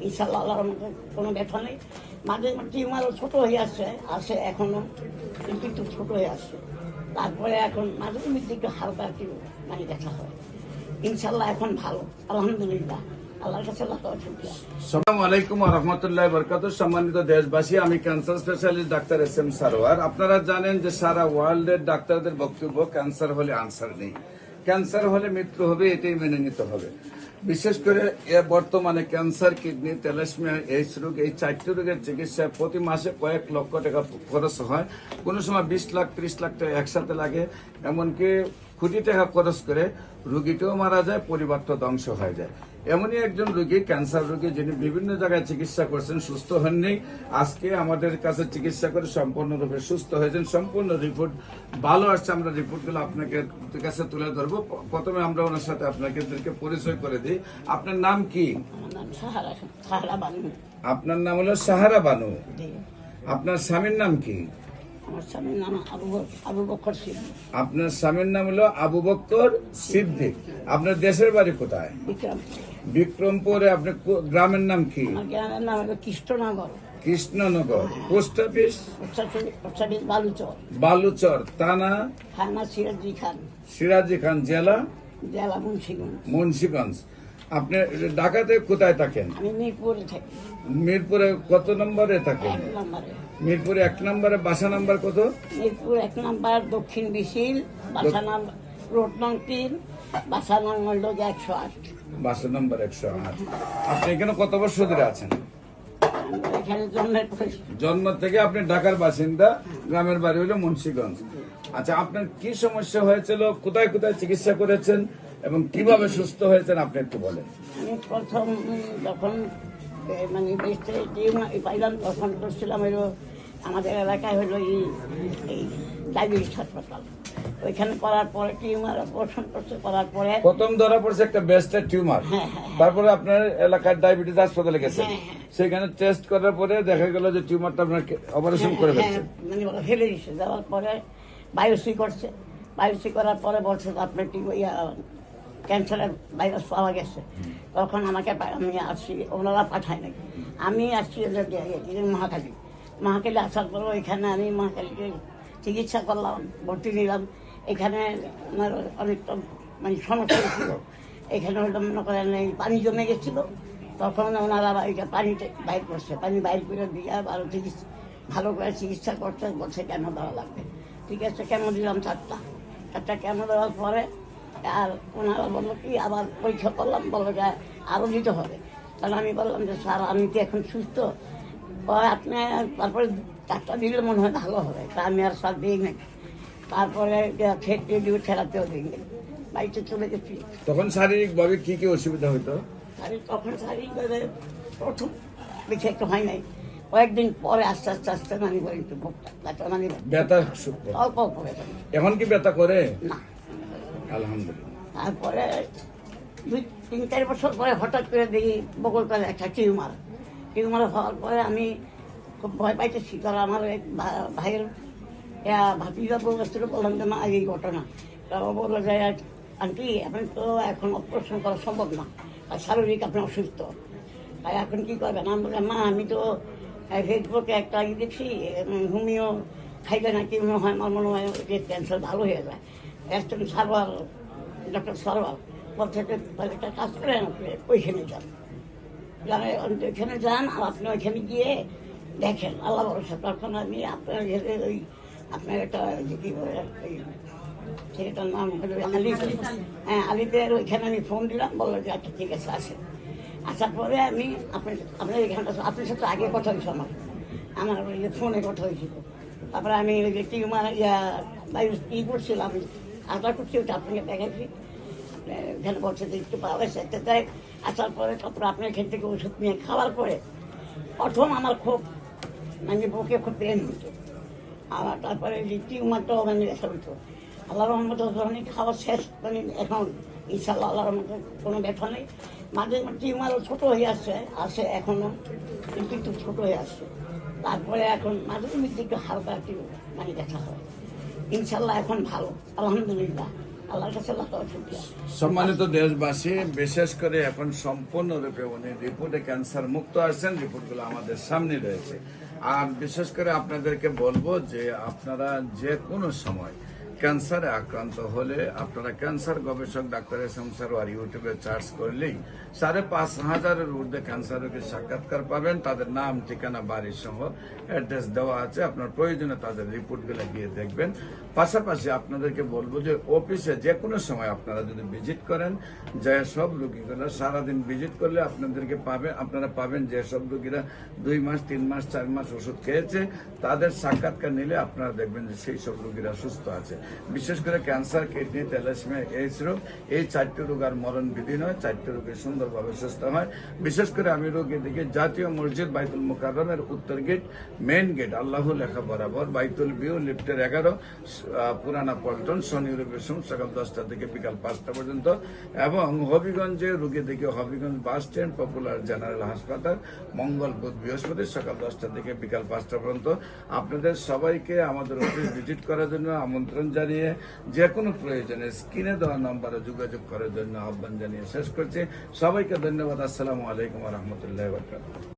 ইনশাল্লাহ আল্লাহর মধ্যে কোনো ব্যথা নেই। মাঝে টিউমারও ছোট হয়ে আসে এখনো, কিন্তু একটু ছোট হয়ে আসছে। তারপরে এখন মাঝে মধ্যে একটু হালকা একটু ব্যথা হয়। ইনশাল্লাহ এখন ভালো, আলহামদুলিল্লাহ, আল্লাহর কাছে লাখ শুকরিয়া। আসসালামু আলাইকুম ওয়া রাহমাতুল্লাহি ওয়া বারাকাতুহু। সম্মানিত দেশবাসী, আমি cancer specialist doctor SM Sarwar. আপনারা জানেন যে সারা ওয়ার্ল্ডের ডাক্তারদের বক্তব্য ক্যান্সার হলে আনসার নেই, ক্যান্সার হলে মৃত্যু হবে, এটাই মেনে নিতে হবে। বিশেষ করে বর্তমানে ক্যান্সার, কিডনি, তেলাসমিয়া, এইডস রোগ, এই 4টি রোগের চিকিৎসায় প্রতি মাসে কয়েক লক্ষ টাকা খরচ হয়। কোনো সময় 20 লাখ 30 লাখ টাকা একসাথে লাগে, এমনকি কোটি টাকা খরচ করে রোগীটাও মারা যায়, পরিবারটা ধ্বংস হয়ে যায়। এমনই একজন রোগী, ক্যান্সার রোগী, যিনি বিভিন্ন জায়গায় চিকিৎসা করছেন, সুস্থ হননি। আজকে আমাদের কাছে চিকিৎসা করে সম্পূর্ণরূপে সুস্থ হয়েছেন, সম্পূর্ণ রিপোর্ট ভালো আসছে। আমরা রিপোর্টগুলো আপনাকে কাছে তুলে ধরবো। প্রথমে আমরা ওনার সাথে আপনাকে পরিচয় করে দিই। আপনার নাম কি? আমার নাম সাহারা বানু। আপনার নাম হলো সাহারা বানু। জি। আপনার স্বামীর নাম কি? আমার স্বামীর নাম আবু বকর সিদ্দিক। আপনার স্বামীর নাম হলো আবু বকর সিদ্দিক। আপনার দেশের বাড়ি কোথায়? বিক্রমপুর। বিক্রমপুরে। আপনার গ্রামের নাম কি? আমার গ্রামের নাম হলো কৃষ্ণনগর। কৃষ্ণনগর। Post office? বালুচর। বালুচর। থানা? থানা সিরাজি খান। সিরাজি খান। জেলা? জেলা মুন্সিগঞ্জ। মুন্সিগঞ্জ। আপনি ঢাকাতে কোথায় থাকেন? আমি মিরপুরে থাকি। মিরপুরে কত নম্বরে থাকেন? 1 নম্বরে। মিরপুরে 1 নম্বরে। বাসা নাম্বার কত? মিরপুর 1 নম্বর, দক্ষিণ বিশিল, বাসা নাম রোড নং 3, বাসা নং হল 108। বাসা নাম্বার 108। আপনি এখানে কত বছর ধরে আছেন? এখানে জন্মের পরে। জন্ম থেকে আপনি ঢাকার বাসিন্দা, গ্রামের বাড়ি হলো মুন্সিগঞ্জ। আচ্ছা, আপনার কি সমস্যা হয়েছিল, কোথায় কোথায় চিকিৎসা করেছেন এবং কিভাবে সুস্থ হয়েছেন আপনি একটু বলেন। আমি প্রথম যখন বেস্টে পাইলাম, তখন করছিলাম হলো আমাদের এলাকায় হলো এই ডায়াবেটিস হাসপাতাল। ওইখানে করার পরে টিউমার অপারেশন করছে, করার পরে প্রথম ধরা পড়ছে একটা ব্রেস্টের টিউমার। তারপরে আপনার এলাকার ডায়াবেটিস হাসপাতালে গেছেন, সেখানে টেস্ট করার পরে দেখা গেল যে টিউমারটা আপনার অপারেশন করে ফেলছে। ফেলে দিচ্ছে। যাওয়ার পরে বায়োপসি করছে। বায়োপসি করার পরে বলছে আপনার ক্যান্সারের ভাইরাস পাওয়া গেছে। তখন আমাকে আমি আসছি, ওনারা পাঠায় নাকি, আমি আসছি মহাখালী। মহাখালী আসার পরে এখানে আমি মহাখালীকে চিকিৎসা করলাম, ভর্তি নিলাম। এখানে আমার অনেকটা সমস্যা ছিল। এখানে হয়তো মনে করেন এই পানি জমে গেছিল, তখন ওনারা পানিতে বাইর করছে। পানি বাইর করে দিয়ে আরো ভালো করে চিকিৎসা করতে বলছে কেন দেওয়া লাগবে। ঠিক আছে, কেন দিলাম 4টা কেন দেওয়ার পরে আর ওনারা বললো কি আবার পরীক্ষা করলাম, বললো যে আরও দিতে হবে। তাহলে আমি বললাম যে স্যার আমি তো এখন সুস্থ, আপনি তারপরে 4টা দিলে মনে হয় ভালো হবে। তা আমি আর স্যার দিই নাকি। তারপরে থেরাপিও দিই নাকি, বাড়িতে চলে গেছি। তখন শারীরিকভাবে কি কি অসুবিধা হইতো? তখন শারীরিকভাবে প্রথম বেশি একটু হয় নাই, কয়েকদিন পরে আস্তে আস্তে আস্তে একটু ব্যথা অল্প অল্প ব্যথা। এখন কি ব্যথা করে না, আলহামদুলিল্লাহ। তারপরে 2-3-4 বছর পরে হঠাৎ করে দেখি বগলতলে একটা টিউমার হওয়ার পরে আমি খুব ভয় পাইতেছি। কারণ আমার এক ভাইয়ের ভাতিজা বলছিল, বললাম যে মা এই ঘটনা। তারপর বললো যে আন্টি আপনি তো এখন অপারেশন করা সম্ভব না, আর শারীরিক আপনি অসুস্থ, তাই এখন কি করবেন? আমি বললাম মা আমি তো ফেসবুকে একটা দেখছি হোমিও খাইলে নাকি মনে হয়, আমার মনে হয় যে ক্যান্সার ভালো হয়ে যায়। একজন সারোয়ার, ডক্টর সারোয়ার বলছে একটা কাজ করেন, আপনি ওইখানে যান, ওইখানে যান আর আপনি ওইখানে গিয়ে দেখেন, আল্লাহ ভরসা। তখন আমি আপনার ওই আপনার একটা কি বলে সেটার নাম হলো আলিদের, ওইখানে আমি ফোন দিলাম, বললো যে আচ্ছা ঠিক আছে আসেন। আসার পরে আমি আপনার এখানটা আপনার সাথে আগে কথা হয়েছে, আমার ওই যে ফোনে কথা হয়েছিল। তারপরে আমি ওই যে টিউমার করছিলাম, আশা করছি ওটা আপনাকে দেখাচ্ছি। এখানে বলছে যে একটু পাওয়া গেছে তাই। আসার পরে তারপরে আপনার এখান থেকে ওষুধ নিয়ে খাওয়ার পরে প্রথম আমার খুব বুকে খুব পেন হতো। আর তারপরে যে টিউমারটাও ব্যথা হতো। আল্লাহ রহমত খাওয়া শেষ, এখন ইনশাল্লাহ আল্লাহ রহমতে কোনো ব্যথা নেই। মাঝে টিউমারও ছোট হয়ে আসে এখনো, কিন্তু একটু ছোট হয়ে আসছে। তারপরে এখন মাঝে মধ্যে একটু হালকা একটু ব্যথা হয়। ইনশাল্লাহ এখন ভালো, আলহামদুলিল্লাহ, আল্লাহর কাছে লাখ লাখ শুকরিয়া। সম্মানিত দেশবাসী, বিশেষ করে এখন সম্পূর্ণরূপে উনি রিপোর্টে ক্যান্সার মুক্ত আছেন, রিপোর্টগুলো আমাদের সামনে রয়েছে। আর বিশেষ করে আপনাদেরকে বলবো যে আপনারা যে কোনো সময় ক্যান্সারে আক্রান্ত হলে আপনারা ক্যান্সার গবেষক ডাক্তার এস.এম. সারোয়ার ইউটিউবে সার্চ করলেই 5,500-এর ঊর্ধ্বে ক্যান্সার রোগীর সাক্ষাৎকার পাবেন। তাদের নাম, ঠিকানা, বাড়ি সহ অ্যাড্রেস দেওয়া আছে। আপনার প্রয়োজনে তাদের রিপোর্টগুলো গিয়ে দেখবেন। পাশাপাশি আপনাদেরকে বলবো যে অফিসে যে কোনো সময় আপনারা যদি ভিজিট করেন, যে সব রোগীগুলো সারাদিন ভিজিট করলে আপনারা পাবেন যে সব রোগীরা 2 মাস, 3 মাস, 4 মাস ওষুধ খেয়েছে, তাদের সাক্ষাৎকার নিলে আপনারা দেখবেন যে সেই সব রোগীরা সুস্থ আছে। বিশেষ করে ক্যান্সার, কিডনি, থ্যালাসেমিয়া, এইডস রোগ, এই 4টি রোগ আর মরণ বিধি নয়। 4টি রোগী সুন্দরভাবে সুস্থ হয়। বিশেষ করে আমি রোগীদেরকে জাতীয় মসজিদ বাইতুল মুকাররমের উত্তর গেট, মেইন গেট, আল্লাহ লেখা বরাবর, বাইতুল ভিউ, লিফটের 11, পুরানা পল্টন, শনি রবি সোম সকাল 10টা থেকে বিকাল 5টা পর্যন্ত, এবং হবিগঞ্জে রোগীদেরকে Habiganj bus stand, popular general হাসপাতাল, মঙ্গল, বুধ, বৃহস্পতি সকাল 10টা থেকে বিকাল 5টা পর্যন্ত। আপনাদের সবাইকে আমাদের অফিস ভিজিট করার জন্য আমন্ত্রণ জানিয়ে যে কোনো প্রয়োজনে স্ক্রিনে দেওয়া নম্বরে যোগাযোগ করার জন্য আহ্বান জানিয়ে শেষ করছি। সবাইকে ধন্যবাদ। আসসালামু আলাইকুম ওয়া রাহমাতুল্লাহি ওয়া বারাকাতুহু।